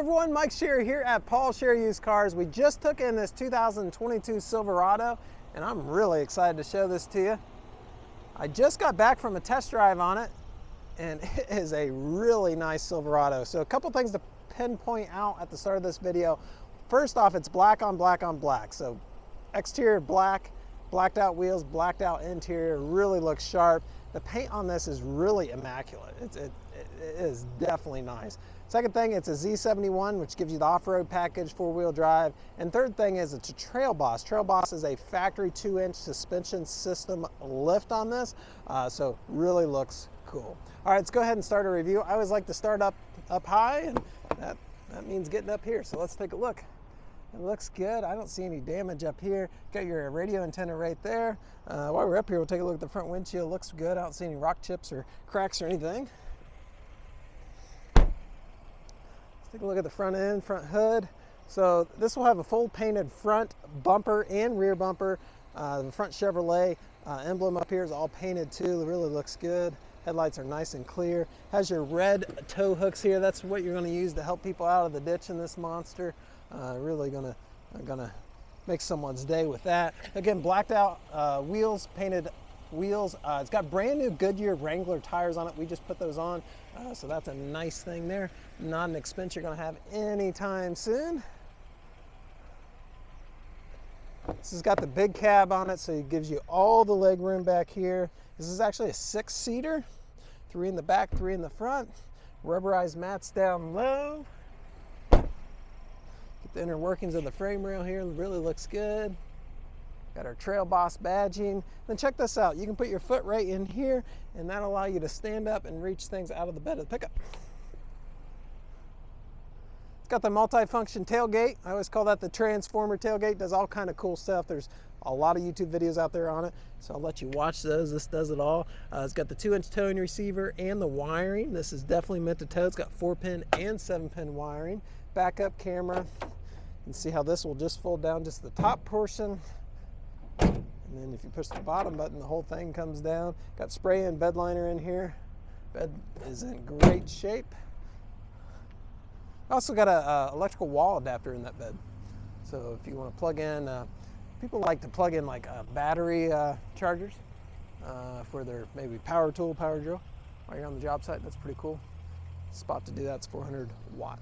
everyone, Mike Shearer here at Paul Shearer Used Cars. We just took in this 2022 Silverado and I'm really excited to show this to you. I just got back from a test drive on it and it is a really nice Silverado. So a couple things to pinpoint out at the start of this video. First off, it's black on black on black. So exterior black, blacked out wheels, blacked out interior, really looks sharp. The paint on this is really immaculate. It is definitely nice. Second thing, it's a Z71, which gives you the off-road package, four-wheel drive. And third thing is it's a Trail Boss. Trail Boss is a factory 2-inch suspension system lift on this, so really looks cool. All right, let's go ahead and start a review. I always like to start up high, and that means getting up here. So let's take a look. It looks good. I don't see any damage up here. Got your radio antenna right there. While we're up here, we'll take a look at the front windshield. Looks good. I don't see any rock chips or cracks or anything. Let's take a look at the front end, front hood. So this will have a full painted front bumper and rear bumper. The front Chevrolet emblem up here is all painted too. It really looks good. Headlights are nice and clear. Has your red tow hooks here. That's what you're going to use to help people out of the ditch in this monster. Really gonna make someone's day with that. Again, blacked out wheels, painted wheels. It's got brand new Goodyear Wrangler tires on it. We just put those on, so that's a nice thing there. Not an expense you're gonna have anytime soon. This has got the big cab on it, so it gives you all the leg room back here. This is actually a 6-seater, 3 in the back, 3 in the front. Rubberized mats down low. The inner workings of the frame rail here really looks good. Got our Trail Boss badging. Then check this out. You can put your foot right in here and that'll allow you to stand up and reach things out of the bed of the pickup. It's got the multi-function tailgate. I always call that the Transformer tailgate. Does all kind of cool stuff. There's a lot of YouTube videos out there on it, so I'll let you watch those. This does it all. It's got the 2-inch towing receiver and the wiring. This is definitely meant to tow. It's got 4-pin and 7-pin wiring. Backup camera. You can see how this will just fold down just the top portion. And then if you push the bottom button, the whole thing comes down. Got spray-in bed liner in here. Bed is in great shape. Also got a electrical wall adapter in that bed. So if you want to plug in, people like to plug in like battery chargers for their maybe power tool, power drill while you're on the job site. That's pretty cool. Spot to do that. It's 400 watt.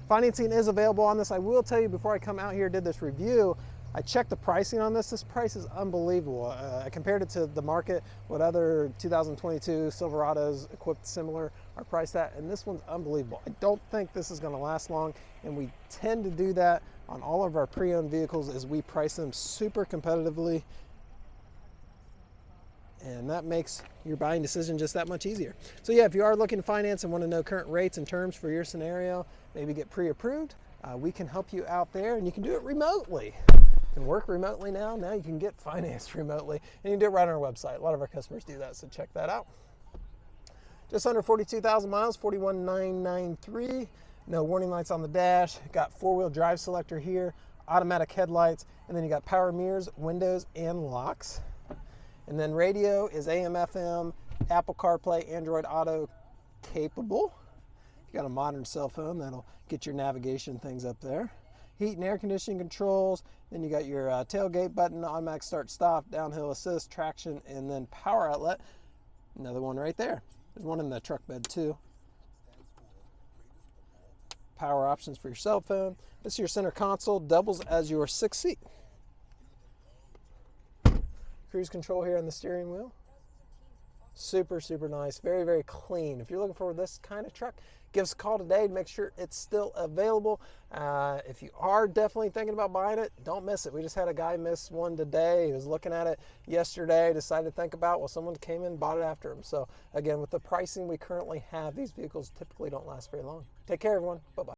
Financing is available on this. I will tell you before I come out here did this review, I checked the pricing on this. This price is unbelievable. I compared it to the market, what other 2022 Silverados equipped similar are priced at, and this one's unbelievable. I don't think this is going to last long, and we tend to do that on all of our pre-owned vehicles as we price them super competitively, and that makes your buying decision just that much easier. So yeah, if you are looking to finance and want to know current rates and terms for your scenario, maybe get pre-approved, we can help you out there, and you can do it remotely. You can work remotely now you can get financed remotely, and you can do it right on our website. A lot of our customers do that, so check that out. Just under 42,000 miles, 41,993. No warning lights on the dash. Got 4-wheel drive selector here, automatic headlights, and then you got power mirrors, windows, and locks. And then radio is AM, FM, Apple CarPlay, Android Auto capable. You got a modern cell phone, that'll get your navigation things up there. Heat and air conditioning controls. Then you got your tailgate button, automatic start stop, downhill assist, traction, and then power outlet. Another one right there. There's one in the truck bed too. Power options for your cell phone. This is your center console, doubles as your 6th seat. Cruise control here on the steering wheel. Super, super nice. Very, very clean. If you're looking for this kind of truck, give us a call today to make sure it's still available. If you are definitely thinking about buying it, don't miss it. We just had a guy miss one today. He was looking at it yesterday, decided to think about, well, someone came in and bought it after him. So again, with the pricing we currently have, these vehicles typically don't last very long. Take care, everyone. Bye-bye.